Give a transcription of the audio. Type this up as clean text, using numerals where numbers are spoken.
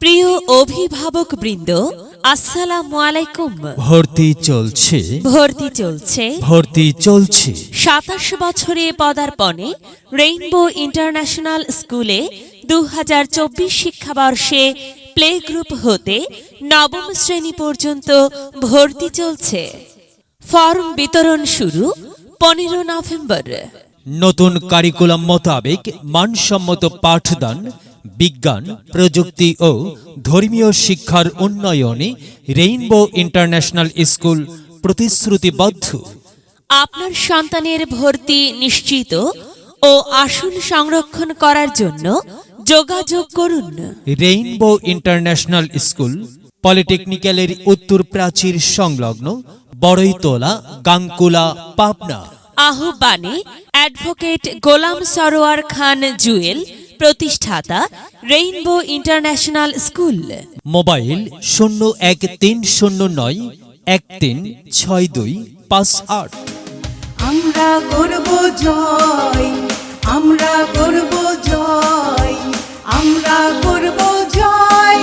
প্রিয় অভিভাবক বৃন্দ, আসসালামু আলাইকুম। ভর্তি চলছে ২৭ বছরে পদার্পণে রেইনবো ইন্টারন্যাশনাল স্কুলে ২০২৪ শিক্ষাবর্ষে প্লে গ্রুপ হতে নবম শ্রেণী পর্যন্ত ভর্তি চলছে। ফর্ম বিতরণ শুরু ১৫ নভেম্বর। নতুন কারিকুলাম মোতাবেক মানসম্মত পাঠদান, বিজ্ঞান, প্রযুক্তি ও ধর্মীয় শিক্ষার উন্নয়নে রেইনবো ইন্টারন্যাশনাল স্কুল প্রতিশ্রুতিবদ্ধ। আপনার সন্তানের ভর্তি নিশ্চিত ও আসন সংরক্ষণ করার জন্য যোগাযোগ করুন। রেইনবো ইন্টারন্যাশনাল স্কুল পলিটেকনিক্যালের উত্তর প্রাচীর সংলগ্ন বড়ইতলা, গাংকুলা, পাবনা। আহ্বানে অ্যাডভোকেট গোলাম সরোয়ার খান জুয়েল, প্রতিষ্ঠাতা রেইনবো ইন্টারন্যাশনাল স্কুল। মোবাইল 01309136258। আমরা করব জয়, আমরা করব জয়, আমরা করব জয়।